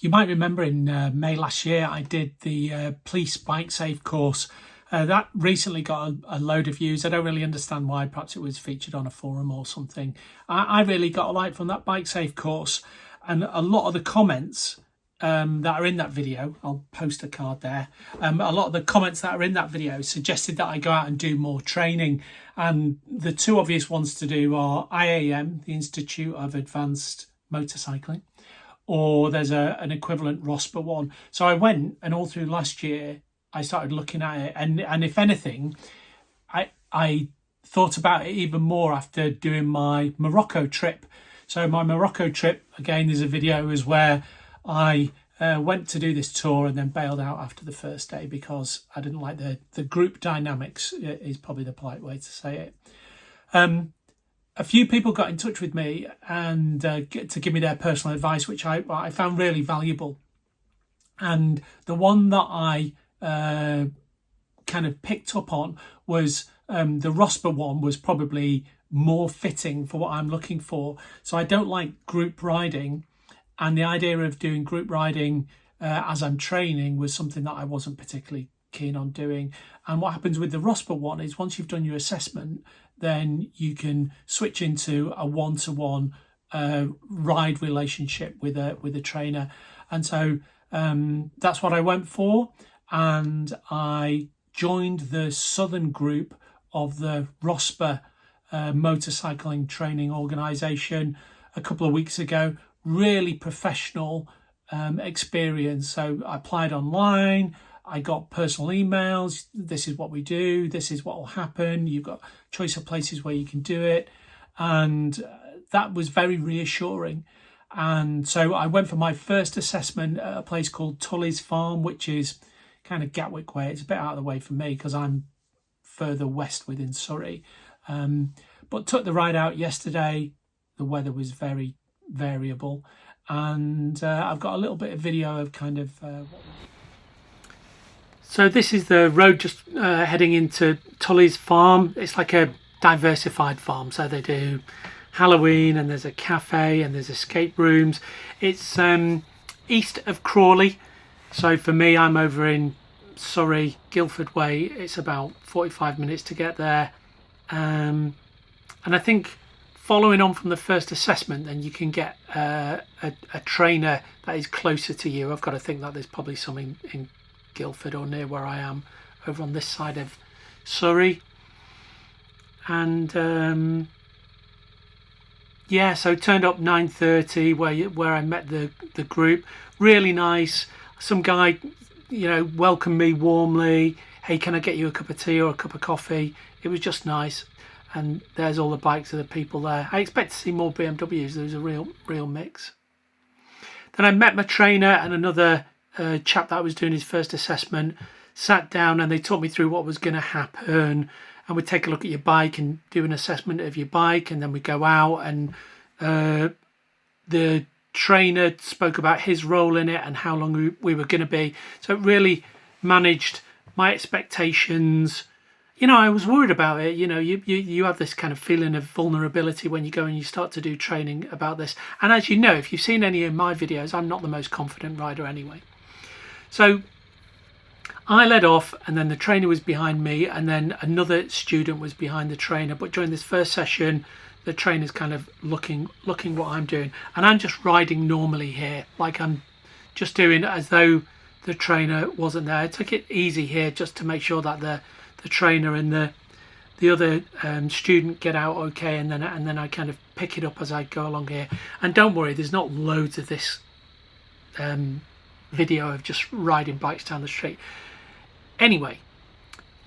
You might remember in May last year, I did the police bike safe course. That recently got a load of views. I don't really understand why. Perhaps it was featured on a forum or something. I really got a like from that bike safe course, and a lot of the comments that are in that video, I'll post a card there. A lot of the comments that are in that video suggested that I go out and do more training. And the two obvious ones to do are IAM, the Institute of Advanced Motorcycling, or there's an equivalent Rospa one. So I went, and all through last year, I started looking at it. And if anything, I thought about it even more after doing my Morocco trip. So my Morocco trip, again, there's a video, is where I went to do this tour and then bailed out after the first day because I didn't like the group dynamics, is probably the polite way to say it. A few people got in touch with me and to give me their personal advice, which I found really valuable. And the one that I kind of picked up on was the Rospa one was probably more fitting for what I'm looking for. So I don't like group riding, and the idea of doing group riding as I'm training was something that I wasn't particularly keen on doing. And what happens with the Rospa one is once you've done your assessment, then you can switch into a one-to-one ride relationship with a trainer. And so that's what I went for. And I joined the southern group of the Rospa motorcycling training organisation a couple of weeks ago. Really professional experience. So I applied online. I got personal emails. This is what we do. This is what will happen. You've got choice of places where you can do it. And that was very reassuring. And so I went for my first assessment at a place called Tully Farm, which is kind of Gatwick way. It's a bit out of the way for me because I'm further west within Surrey. But took the ride out yesterday. The weather was very variable. And I've got a little bit of video of kind of... So this is the road just heading into Tully's farm. It's like a diversified farm. So they do Halloween, and there's a cafe, and there's escape rooms. It's east of Crawley. So for me, I'm over in Surrey, Guildford way. It's about 45 minutes to get there. And I think following on from the first assessment, then you can get a trainer that is closer to you. I've got to think that there's probably some in Guildford or near where I am, over on this side of Surrey. And yeah, so turned up 9:30 where I met the group. Really nice. Some guy, welcomed me warmly. Hey, can I get you a cup of tea or a cup of coffee? It was just nice. And there's all the bikes of the people there. I expect to see more BMWs. There was a real mix. Then I met my trainer and another chap that was doing his first assessment. Sat down and they taught me through what was going to happen. And we'd take a look at your bike and do an assessment of your bike. And then we go out, and the trainer spoke about his role in it and how long we were going to be. So it really managed my expectations. I was worried about it. You have this kind of feeling of vulnerability when you go and you start to do training about this. And as you know, if you've seen any of my videos, I'm not the most confident rider anyway. So I led off, and then the trainer was behind me, and then another student was behind the trainer. But during this first session, the trainer's kind of looking what I'm doing, and I'm just riding normally here, like I'm just doing as though the trainer wasn't there. I took it easy here just to make sure that the trainer and the other student get out okay, and then I kind of pick it up as I go along here. And don't worry, there's not loads of this video of just riding bikes down the street. Anyway,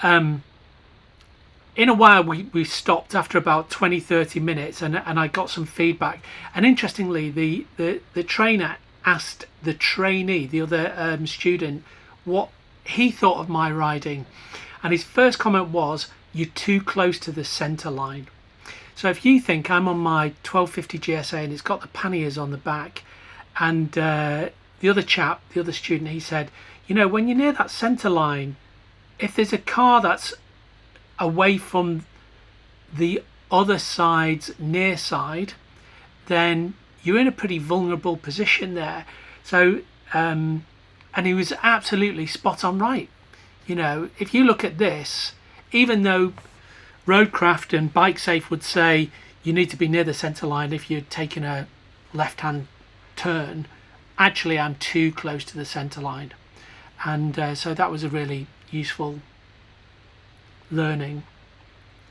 in a while we stopped after about 20-30 minutes, and I got some feedback. And interestingly, the trainer asked the trainee, the other student, what he thought of my riding. And his first comment was, "You're too close to the centre line." So if you think I'm on my 1250 GSA and it's got the panniers on the back, and the other student, he said, when you're near that centre line, if there's a car that's away from the other side's near side, then you're in a pretty vulnerable position there. So and he was absolutely spot on right. You know, if you look at this, even though Roadcraft and Bike Safe would say you need to be near the centre line if you're taking a left-hand turn, actually I'm too close to the centre line. And so that was a really useful learning.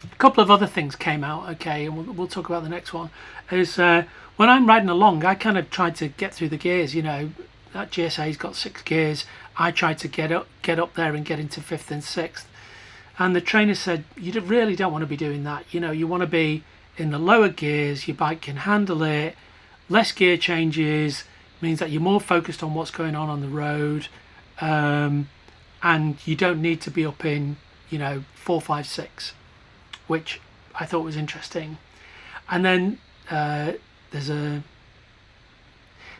A couple of other things came out, okay, and we'll talk about the next one. Is when I'm riding along, I kind of tried to get through the gears. You know, that GSA's got 6 gears. I tried to get up there and get into 5th and 6th. And the trainer said, you really don't want to be doing that. You know, you want to be in the lower gears, your bike can handle it, less gear changes, means that you're more focused on what's going on the road, and you don't need to be up in, you know, 4, 5, 6, which I thought was interesting. And then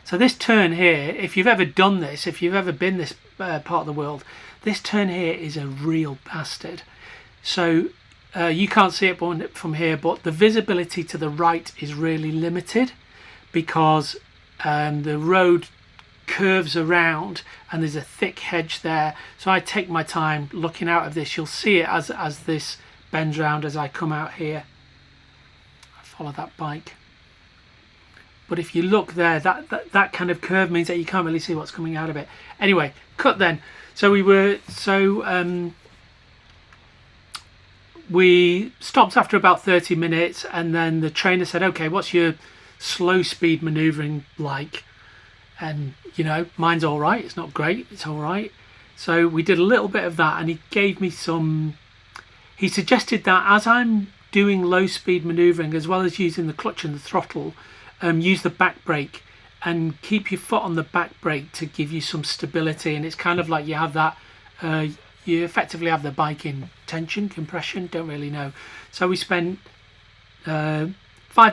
so this turn here, if you've ever done this, if you've ever been this part of the world, this turn here is a real bastard. So you can't see it from here, but the visibility to the right is really limited because the road curves around and there's a thick hedge there. So I take my time looking out of this. You'll see it as this bends round as I come out here. I follow that bike. But if you look there, that kind of curve means that you can't really see what's coming out of it. Anyway, cut then. So we stopped after about 30 minutes, and then the trainer said, okay, what's your slow speed maneuvering like? And you know, mine's all right. It's not great, it's all right. So we did a little bit of that, and he gave me he suggested that as I'm doing low speed maneuvering, as well as using the clutch and the throttle, use the back brake and keep your foot on the back brake to give you some stability. And it's kind of like you have that you effectively have the bike in tension, compression, don't really know. So we spent 5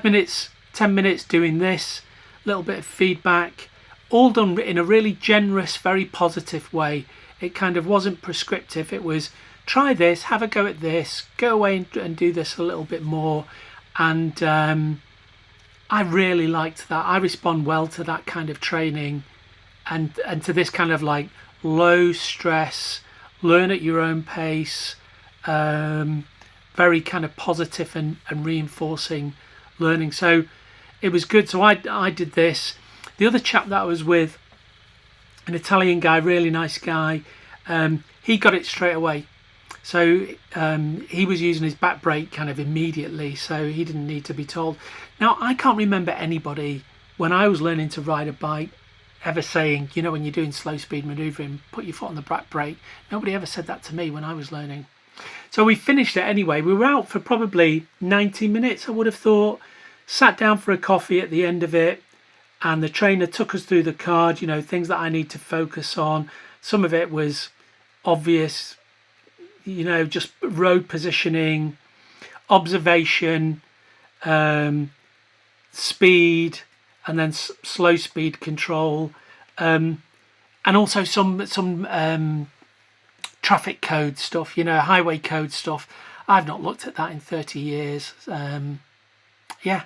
minutes, 10 minutes doing this, little bit of feedback, all done in a really generous, very positive way. It kind of wasn't prescriptive. It was, try this, have a go at this, go away and do this a little bit more. And I really liked that. I respond well to that kind of training and to this kind of like low stress, learn at your own pace, very kind of positive and reinforcing learning. So it was good. So I did this. The other chap that I was with, an Italian guy, really nice guy, he got it straight away. So he was using his back brake kind of immediately, so he didn't need to be told. Now, I can't remember anybody when I was learning to ride a bike ever saying, you know, when you're doing slow speed maneuvering, put your foot on the back brake. Nobody ever said that to me when I was learning. So we finished it anyway. We were out for probably 90 minutes, I would have thought, sat down for a coffee at the end of it, and the trainer took us through the card, you know, things that I need to focus on. Some of it was obvious, you know, just road positioning, observation, speed, and then slow speed control, and also some traffic code stuff, you know, highway code stuff. I've not looked at that in 30 years. Yeah,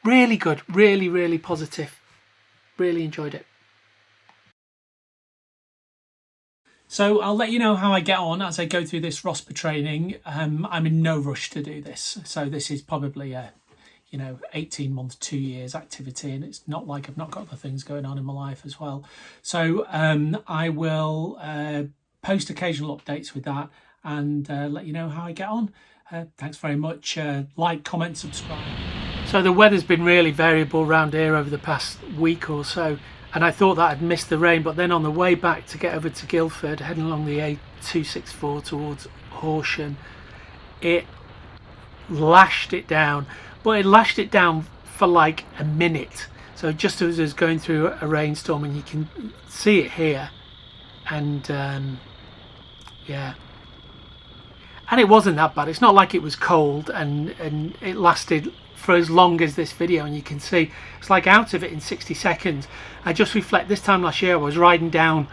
really good, really positive. Really enjoyed it. So I'll let you know how I get on as I go through this Rospa training. I'm in no rush to do this. So this is probably a, 18 months, 2 years activity. And it's not like I've not got other things going on in my life as well. So I will post occasional updates with that and let you know how I get on. Thanks very much. Like, comment, subscribe. So the weather's been really variable around here over the past week or so. And I thought that I'd missed the rain, but then on the way back to get over to Guildford, heading along the A264 towards Horsham, it lashed it down. But it lashed it down for like a minute. So just as I was going through a rainstorm, and you can see it here. And yeah. And it wasn't that bad. It's not like it was cold and it lasted for as long as this video, and you can see it's like out of it in 60 seconds. I just reflect, this time last year I was riding down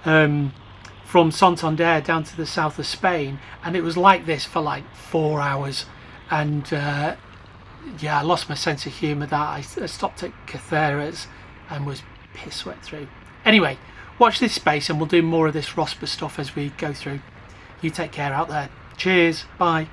from Santander down to the south of Spain, and it was like this for like 4 hours. And yeah, I lost my sense of humour that I stopped at Caceres and was piss wet through. Anyway, watch this space and we'll do more of this Rospa stuff as we go through. You take care out there. Cheers. Bye.